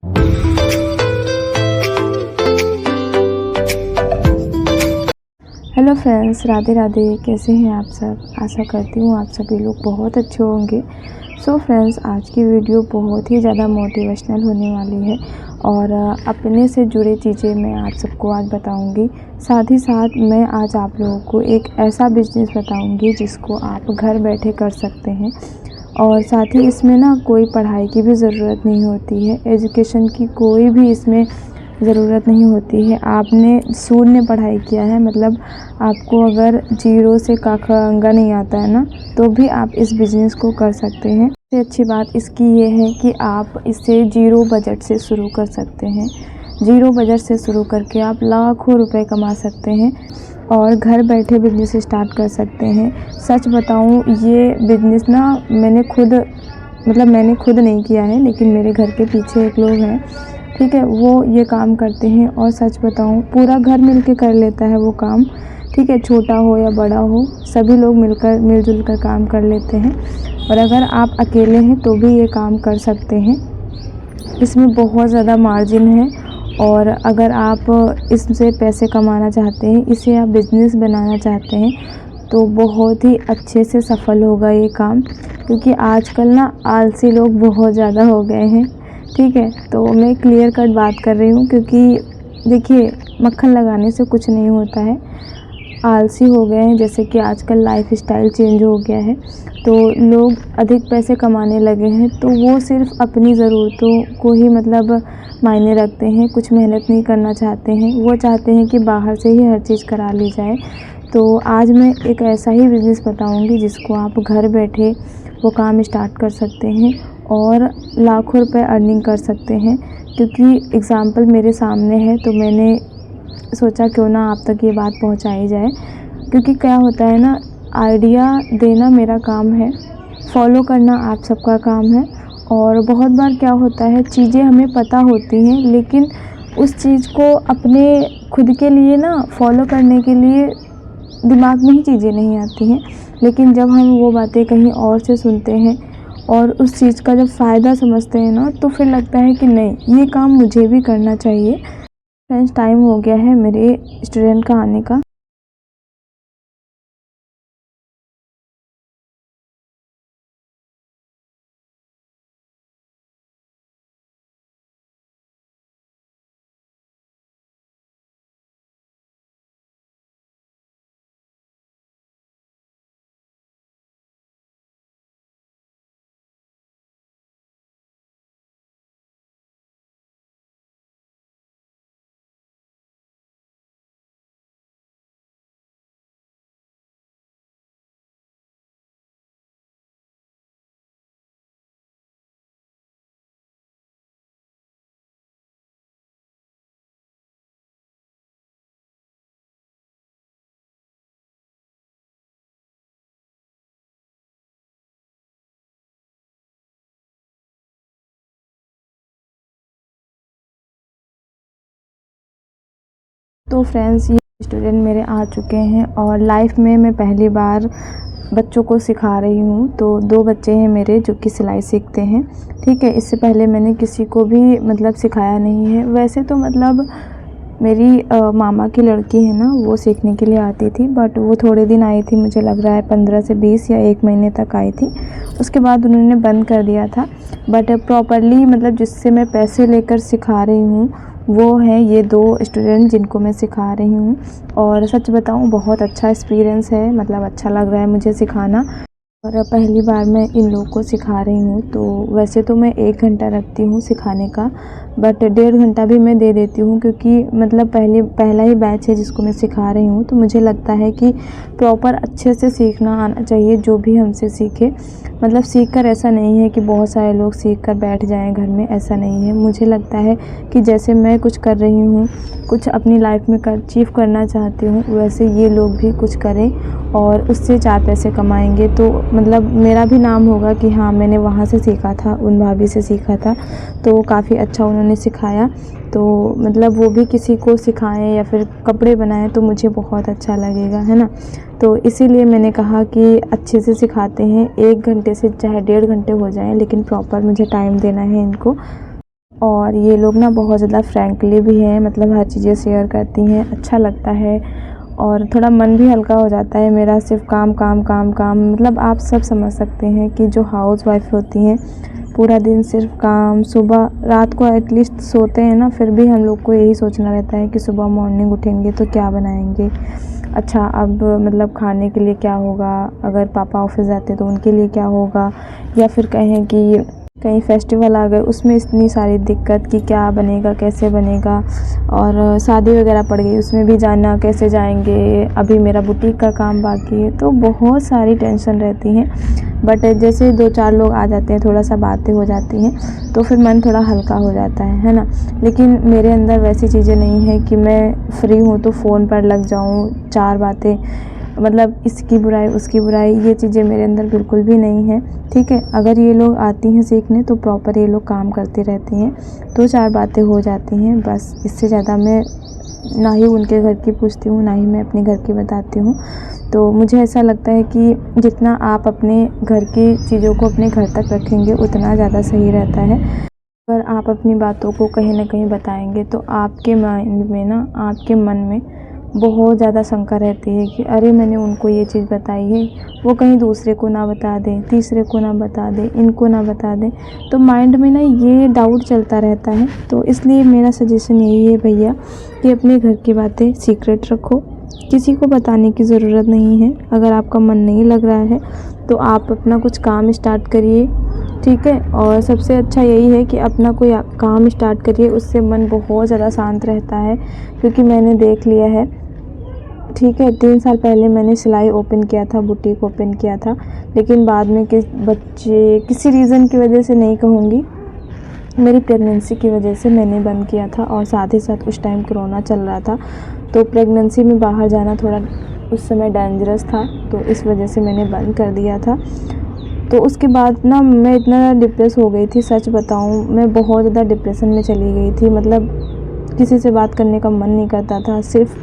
Hello friends, Radhe Radhe. कैसे हैं आप सब? आशा करती हूँ आप सभी लोग बहुत अच्छे होंगे। सो फ्रेंड्स, आज की वीडियो बहुत ही ज़्यादा मोटिवेशनल होने वाली है और अपने से जुड़ी चीज़ें मैं आप सबको आज बताऊंगी। साथ ही साथ मैं आज आप लोगों को एक ऐसा बिजनेस बताऊंगी जिसको आप घर बैठे कर सकते हैं और साथ ही इसमें ना कोई पढ़ाई की भी ज़रूरत नहीं होती है, एजुकेशन की कोई भी इसमें ज़रूरत नहीं होती है। आपने शून्य पढ़ाई किया है, मतलब आपको अगर जीरो से क ख अंगा नहीं आता है ना, तो भी आप इस बिज़नेस को कर सकते हैं। सबसे अच्छी बात इसकी ये है कि आप इसे ज़ीरो बजट से शुरू कर सकते हैं। ज़ीरो बजट से शुरू करके आप लाखों रुपए कमा सकते हैं और घर बैठे बिज़नेस स्टार्ट कर सकते हैं। सच बताऊं, ये बिज़नेस ना मैंने खुद नहीं किया है, लेकिन मेरे घर के पीछे एक लोग हैं, ठीक है, वो ये काम करते हैं और सच बताऊं पूरा घर मिलके कर लेता है वो काम, ठीक है, छोटा हो या बड़ा हो, सभी लोग मिलजुल कर काम कर लेते हैं। और अगर आप अकेले हैं तो भी ये काम कर सकते हैं। इसमें बहुत ज़्यादा मार्जिन है और अगर आप इससे पैसे कमाना चाहते हैं, इसे आप बिज़नेस बनाना चाहते हैं, तो बहुत ही अच्छे से सफल होगा ये काम। क्योंकि आजकल ना आलसी लोग बहुत ज़्यादा हो गए हैं, ठीक है। तो मैं क्लियर कट बात कर रही हूँ, क्योंकि देखिए, मक्खन लगाने से कुछ नहीं होता है। आलसी हो गए हैं, जैसे कि आजकल लाइफ स्टाइल चेंज हो गया है, तो लोग अधिक पैसे कमाने लगे हैं, तो वो सिर्फ अपनी ज़रूरतों को ही मायने रखते हैं, कुछ मेहनत नहीं करना चाहते हैं। वो चाहते हैं कि बाहर से ही हर चीज़ करा ली जाए। तो आज मैं एक ऐसा ही बिज़नेस बताऊंगी जिसको आप घर बैठे वो काम स्टार्ट कर सकते हैं और लाखों रुपए अर्निंग कर सकते हैं। क्योंकि एग्ज़ाम्पल मेरे सामने है, तो मैंने सोचा क्यों ना आप तक ये बात पहुंचाई जाए। क्योंकि क्या होता है ना, आइडिया देना मेरा काम है, फॉलो करना आप सबका काम है। और बहुत बार क्या होता है, चीज़ें हमें पता होती हैं, लेकिन उस चीज़ को अपने खुद के लिए ना फॉलो करने के लिए दिमाग में ही चीज़ें नहीं आती हैं। लेकिन जब हम वो बातें कहीं और से सुनते हैं और उस चीज़ का जब फ़ायदा समझते हैं ना, तो फिर लगता है कि नहीं, ये काम मुझे भी करना चाहिए। फ्रेंड्स, टाइम हो गया है मेरे स्टूडेंट का आने का। तो फ्रेंड्स, ये स्टूडेंट मेरे आ चुके हैं और लाइफ में मैं पहली बार बच्चों को सिखा रही हूँ। तो 2 बच्चे हैं मेरे जो कि सिलाई सीखते हैं, ठीक है। इससे पहले मैंने किसी को भी सिखाया नहीं है। वैसे तो मेरी मामा की लड़की है ना, वो सीखने के लिए आती थी, बट वो थोड़े दिन आई थी, मुझे लग रहा है 15 से 20 या 1 महीने तक आई थी। उसके बाद उन्होंने बंद कर दिया था। बट प्रॉपरली जिससे मैं पैसे लेकर सिखा रही हूँ, वो हैं ये 2 स्टूडेंट जिनको मैं सिखा रही हूँ। और सच बताऊँ, बहुत अच्छा एक्सपीरियंस है, अच्छा लग रहा है मुझे सिखाना। और पहली बार मैं इन लोगों को सिखा रही हूँ। तो वैसे तो मैं 1 घंटा रखती हूँ सिखाने का, बट 1.5 घंटा भी मैं दे देती हूँ, क्योंकि पहला ही बैच है जिसको मैं सिखा रही हूँ। तो मुझे लगता है कि प्रॉपर अच्छे से सीखना आना चाहिए, जो भी हमसे सीखे। सीख कर ऐसा नहीं है कि बहुत सारे लोग सीख कर बैठ जाएं घर में, ऐसा नहीं है। मुझे लगता है कि जैसे मैं कुछ कर रही हूँ, कुछ अपनी लाइफ में अचीव करना चाहती हूँ, वैसे ये लोग भी कुछ करें और उससे 4 पैसे कमाएंगे। तो मेरा भी नाम होगा कि हाँ, मैंने वहाँ से सीखा था, उन भाभी से सीखा था, तो काफ़ी अच्छा उन्होंने सिखाया। तो वो भी किसी को सिखाएं या फिर कपड़े बनाएं, तो मुझे बहुत अच्छा लगेगा, है ना। तो इसीलिए मैंने कहा कि अच्छे से सिखाते हैं, 1 घंटे से चाहे 1.5 घंटे हो जाए, लेकिन प्रॉपर मुझे टाइम देना है इनको। और ये लोग ना बहुत ज़्यादा फ्रैंकली भी हैं, मतलब हर चीज़ें शेयर करती हैं, अच्छा लगता है और थोड़ा मन भी हल्का हो जाता है मेरा। सिर्फ काम काम काम काम, मतलब आप सब समझ सकते हैं कि जो हाउस वाइफ होती हैं पूरा दिन सिर्फ काम, सुबह रात को एटलीस्ट सोते हैं ना, फिर भी हम लोग को यही सोचना रहता है कि सुबह मॉर्निंग उठेंगे तो क्या बनाएंगे, अच्छा अब मतलब खाने के लिए क्या होगा, अगर पापा ऑफिस जाते तो उनके लिए क्या होगा, या फिर कहें कि कहीं फेस्टिवल आ गए उसमें इतनी सारी दिक्कत कि क्या बनेगा कैसे बनेगा, और शादी वगैरह पड़ गई उसमें भी जाना कैसे जाएंगे, अभी मेरा बुटीक का काम बाकी है, तो बहुत सारी टेंशन रहती हैं। बट जैसे 2-4 लोग आ जाते हैं, थोड़ा सा बातें हो जाती हैं तो फिर मन थोड़ा हल्का हो जाता है ना। लेकिन मेरे अंदर वैसी चीज़ें नहीं है कि मैं फ्री हूँ तो फ़ोन पर लग जाऊँ, 4 बातें, मतलब इसकी बुराई उसकी बुराई, ये चीज़ें मेरे अंदर बिल्कुल भी नहीं है। ठीक है, अगर ये लोग आती हैं सीखने तो प्रॉपर ये लोग काम करती रहती हैं, 2-4 बातें हो जाती हैं बस, इससे ज़्यादा मैं ना ही उनके घर की पूछती हूँ ना ही मैं अपने घर की बताती हूँ। तो मुझे ऐसा लगता है कि जितना आप अपने घर की चीज़ों को अपने घर तक रखेंगे उतना ज़्यादा सही रहता है। अगर आप अपनी बातों को कहीं न कहीं बताएँगे तो आपके माइंड में ना, आपके मन में बहुत ज़्यादा शंका रहती है कि अरे मैंने उनको ये चीज़ बताई है, वो कहीं दूसरे को ना बता दें, तीसरे को ना बता दें, इनको ना बता दें, तो माइंड में ना ये डाउट चलता रहता है। तो इसलिए मेरा सजेशन यही है भैया कि अपने घर की बातें सीक्रेट रखो, किसी को बताने की ज़रूरत नहीं है। अगर आपका मन नहीं लग रहा है तो आप अपना कुछ काम स्टार्ट करिए, ठीक है। और सबसे अच्छा यही है कि अपना कोई काम स्टार्ट करिए, उससे मन बहुत ज़्यादा शांत रहता है, क्योंकि मैंने देख लिया है। ठीक है, 3 साल पहले मैंने सिलाई ओपन किया था, बुटीक ओपन किया था, लेकिन बाद में किसी रीज़न की वजह से नहीं कहूँगी, मेरी प्रेगनेंसी की वजह से मैंने बंद किया था। और साथ ही साथ उस टाइम कोरोना चल रहा था, तो प्रेगनेंसी में बाहर जाना थोड़ा उस समय डेंजरस था, तो इस वजह से मैंने बंद कर दिया था। तो उसके बाद ना मैं इतना डिप्रेस हो गई थी, सच बताऊँ मैं बहुत ज़्यादा डिप्रेशन में चली गई थी, मतलब किसी से बात करने का मन नहीं करता था, सिर्फ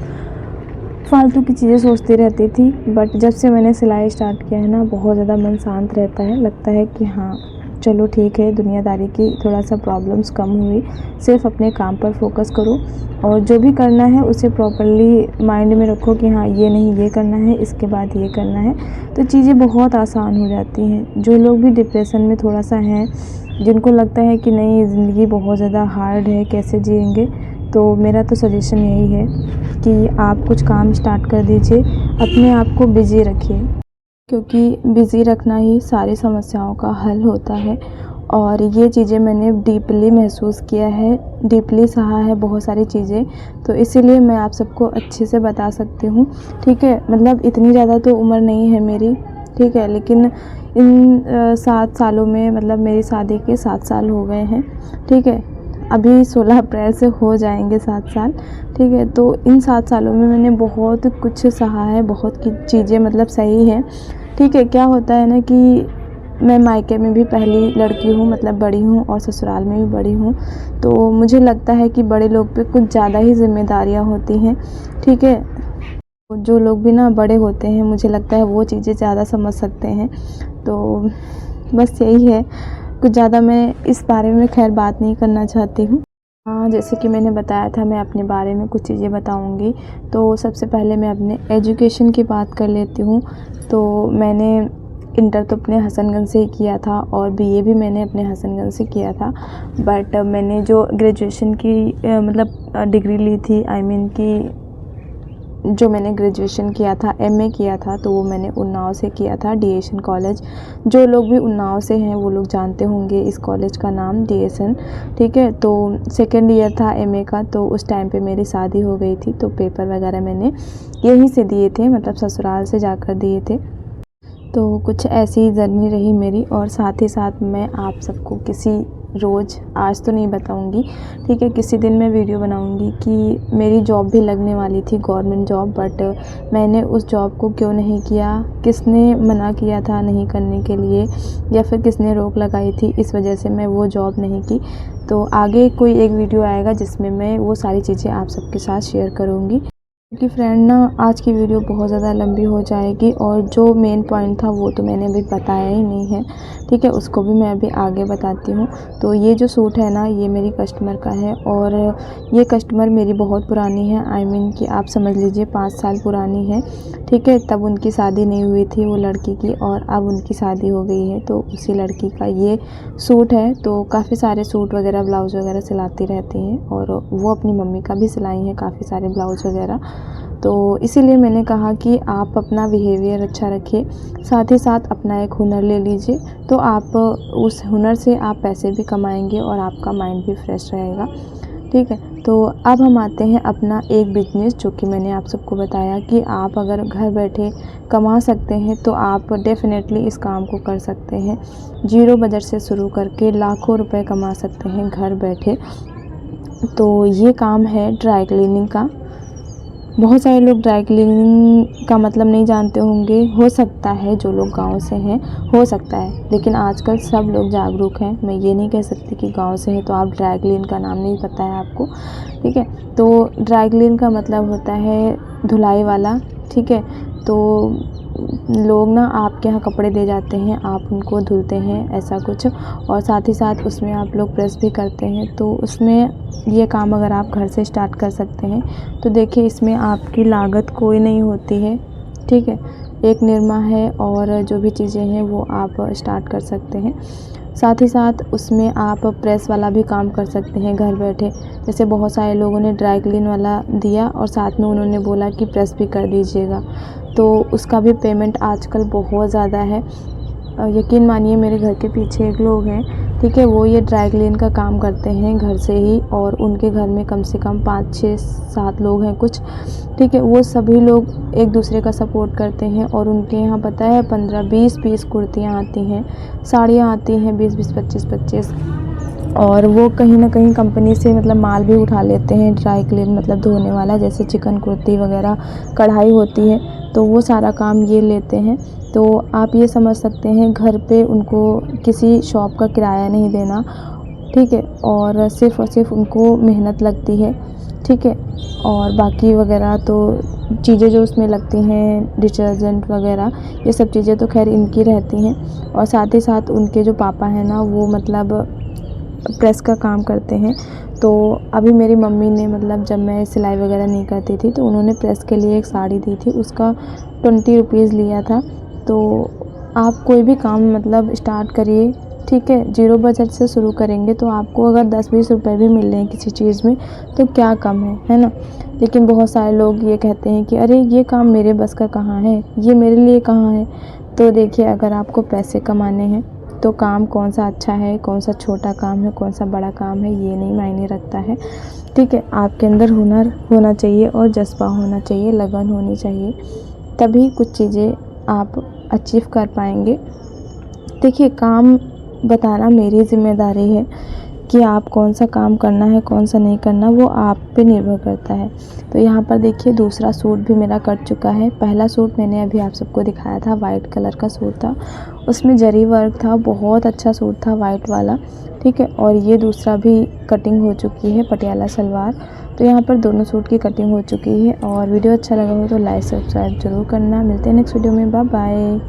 फालतू की चीज़ें सोचती रहती थी। बट जब से मैंने सिलाई स्टार्ट किया है ना, बहुत ज़्यादा मन शांत रहता है, लगता है कि हाँ चलो ठीक है, दुनियादारी की थोड़ा सा प्रॉब्लम्स कम हुई, सिर्फ अपने काम पर फोकस करो और जो भी करना है उसे प्रॉपरली माइंड में रखो कि हाँ ये नहीं ये करना है, इसके बाद ये करना है, तो चीज़ें बहुत आसान हो जाती हैं। जो लोग भी डिप्रेशन में थोड़ा सा हैं, जिनको लगता है कि नहीं ज़िंदगी बहुत ज़्यादा हार्ड है, कैसे जिएंगे, तो मेरा तो सजेशन यही है कि आप कुछ काम स्टार्ट कर दीजिए, अपने आप को बिज़ी रखिए, क्योंकि बिज़ी रखना ही सारी समस्याओं का हल होता है। और ये चीज़ें मैंने डीपली महसूस किया है, डीपली सहा है बहुत सारी चीज़ें, तो इसीलिए मैं आप सबको अच्छे से बता सकती हूँ, ठीक है। मतलब इतनी ज़्यादा तो उम्र नहीं है मेरी, ठीक है, लेकिन इन 7 सालों में, मतलब मेरी शादी के 7 साल हो गए हैं, ठीक है। अभी 16 अप्रैल से हो जाएंगे 7 साल, ठीक है। तो इन 7 सालों में मैंने बहुत कुछ सहा है, बहुत की चीज़ें मतलब सही है, ठीक है। क्या होता है ना कि मैं मायके में भी पहली लड़की हूँ, मतलब बड़ी हूँ, और ससुराल में भी बड़ी हूँ, तो मुझे लगता है कि बड़े लोग पे कुछ ज़्यादा ही ज़िम्मेदारियाँ होती हैं, ठीक है। जो लोग भी ना बड़े होते हैं, मुझे लगता है वो चीज़ें ज़्यादा समझ सकते हैं, तो बस यही है। कुछ ज़्यादा मैं इस बारे में खैर बात नहीं करना चाहती हूँ। हाँ, जैसे कि मैंने बताया था, मैं अपने बारे में कुछ चीज़ें बताऊँगी। तो सबसे पहले मैं अपने एजुकेशन की बात कर लेती हूँ। तो मैंने इंटर तो अपने हसनगंज से ही किया था और बीए भी मैंने अपने हसनगंज से किया था। बट मैंने जो ग्रेजुएशन की मतलब डिग्री ली थी, आई मीन कि जो मैंने ग्रेजुएशन किया था, एमए किया था, तो वो मैंने उन्नाव से किया था, डीएसन कॉलेज। जो लोग भी उन्नाव से हैं वो लोग जानते होंगे इस कॉलेज का नाम, डीएसन, ठीक है। तो सेकेंड ईयर था एमए का, तो उस टाइम पे मेरी शादी हो गई थी, तो पेपर वगैरह मैंने यहीं से दिए थे, मतलब ससुराल से जाकर दिए थे। तो कुछ ऐसी जर्नी रही मेरी। और साथ ही साथ मैं आप सबको किसी रोज़, आज तो नहीं बताऊंगी, ठीक है, किसी दिन मैं वीडियो बनाऊंगी कि मेरी जॉब भी लगने वाली थी, गवर्नमेंट जॉब, बट मैंने उस जॉब को क्यों नहीं किया, किसने मना किया था नहीं करने के लिए, या फिर किसने रोक लगाई थी, इस वजह से मैं वो जॉब नहीं की। तो आगे कोई एक वीडियो आएगा जिसमें मैं वो सारी चीज़ें आप सबके साथ शेयर करूँगी। क्योंकि फ्रेंड ना आज की वीडियो बहुत ज़्यादा लंबी हो जाएगी और जो मेन पॉइंट था वो तो मैंने अभी बताया ही नहीं है, ठीक है, उसको भी मैं अभी आगे बताती हूँ। तो ये जो सूट है ना, ये मेरी कस्टमर का है और ये कस्टमर मेरी बहुत पुरानी है, आई मीन कि आप समझ लीजिए 5 साल पुरानी है, ठीक है। तब उनकी शादी नहीं हुई थी वो लड़की की और अब उनकी शादी हो गई है, तो उसी लड़की का ये सूट है। तो काफ़ी सारे सूट वगैरह ब्लाउज़ वगैरह सिलाती रहती हैं और वो अपनी मम्मी का भी सिलाई है काफ़ी सारे ब्लाउज़ वगैरह। तो इसीलिए मैंने कहा कि आप अपना बिहेवियर अच्छा रखिए, साथ ही साथ अपना एक हुनर ले लीजिए, तो आप उस हुनर से आप पैसे भी कमाएंगे और आपका माइंड भी फ्रेश रहेगा, ठीक है। तो अब हम आते हैं अपना एक बिजनेस, जो कि मैंने आप सबको बताया कि आप अगर घर बैठे कमा सकते हैं तो आप डेफ़िनेटली इस काम को कर सकते हैं। ज़ीरो बजट से शुरू करके लाखों रुपए कमा सकते हैं घर बैठे। तो ये काम है ड्राई क्लीनिंग का। बहुत सारे लोग ड्राई क्लीनिंग का मतलब नहीं जानते होंगे, हो सकता है जो लोग गांव से हैं, हो सकता है, लेकिन आजकल सब लोग जागरूक हैं। मैं ये नहीं कह सकती कि गांव से हैं तो आप ड्राई क्लीन का नाम नहीं पता है आपको, ठीक है। तो ड्राई क्लीन का मतलब होता है धुलाई वाला, ठीक है। तो लोग ना आपके यहाँ कपड़े दे जाते हैं, आप उनको धुलते हैं, ऐसा कुछ, और साथ ही साथ उसमें आप लोग प्रेस भी करते हैं। तो उसमें ये काम अगर आप घर से स्टार्ट कर सकते हैं तो देखिए इसमें आपकी लागत कोई नहीं होती है, ठीक है। एक निरमा है और जो भी चीज़ें हैं वो आप स्टार्ट कर सकते हैं। साथ ही साथ उसमें आप प्रेस वाला भी काम कर सकते हैं घर बैठे। जैसे बहुत सारे लोगों ने ड्राई क्लीन वाला दिया और साथ में उन्होंने बोला कि प्रेस भी कर दीजिएगा, तो उसका भी पेमेंट आजकल बहुत ज़्यादा है। यकीन मानिए मेरे घर के पीछे एक लोग हैं, ठीक है, वो ये ड्राई क्लीन का काम करते हैं घर से ही और उनके घर में कम से कम 5 6 7 लोग हैं कुछ, ठीक है। वो सभी लोग एक दूसरे का सपोर्ट करते हैं और उनके यहाँ पता है 15 20 20 कुर्तियाँ आती हैं, साड़ियाँ आती हैं 20 20 25 25, और वो कहीं ना कहीं कंपनी से मतलब माल भी उठा लेते हैं ड्राई क्लीन मतलब धोने वाला, जैसे चिकन कुर्ती वगैरह कढ़ाई होती है, तो वो सारा काम ये लेते हैं। तो आप ये समझ सकते हैं घर पे उनको किसी शॉप का किराया नहीं देना, ठीक है, और सिर्फ़ उनको मेहनत लगती है, ठीक है। और बाकी वगैरह तो चीज़ें जो उसमें लगती हैं डिटर्जेंट वगैरह, ये सब चीज़ें तो खैर इनकी रहती हैं। और साथ ही साथ उनके जो पापा हैं ना, वो मतलब प्रेस का काम करते हैं। तो अभी मेरी मम्मी ने मतलब जब मैं सिलाई वगैरह नहीं करती थी तो उन्होंने प्रेस के लिए एक साड़ी दी थी, उसका 20 रुपीज़ लिया था। तो आप कोई भी काम मतलब स्टार्ट करिए, ठीक है, ज़ीरो बजट से शुरू करेंगे तो आपको अगर 10-20 रुपए भी मिल रहे हैं किसी चीज़ में तो क्या कम है ना। लेकिन बहुत सारे लोग ये कहते हैं कि अरे ये काम मेरे बस का कहाँ है, ये मेरे लिए कहाँ है। तो देखिए अगर आपको पैसे कमाने हैं तो काम कौन सा अच्छा है, कौन सा छोटा काम है, कौन सा बड़ा काम है, ये नहीं मायने रखता है, ठीक है। आपके अंदर हुनर होना चाहिए और जज्बा होना चाहिए, लगन होनी चाहिए, तभी कुछ चीज़ें आप अचीव कर पाएंगे। देखिए काम बताना मेरी ज़िम्मेदारी है कि आप कौन सा काम करना है कौन सा नहीं करना, वो आप पे निर्भर करता है। तो यहाँ पर देखिए दूसरा सूट भी मेरा कट चुका है। पहला सूट मैंने अभी आप सबको दिखाया था, वाइट कलर का सूट था, उसमें जरी वर्क था, बहुत अच्छा सूट था वाइट वाला, ठीक है। और ये दूसरा भी कटिंग हो चुकी है, पटियाला सलवार। तो यहाँ पर दोनों सूट की कटिंग हो चुकी है। और वीडियो अच्छा लगा हो तो लाइक सब्सक्राइब ज़रूर करना। मिलते हैं नेक्स्ट वीडियो में, बाय बाय।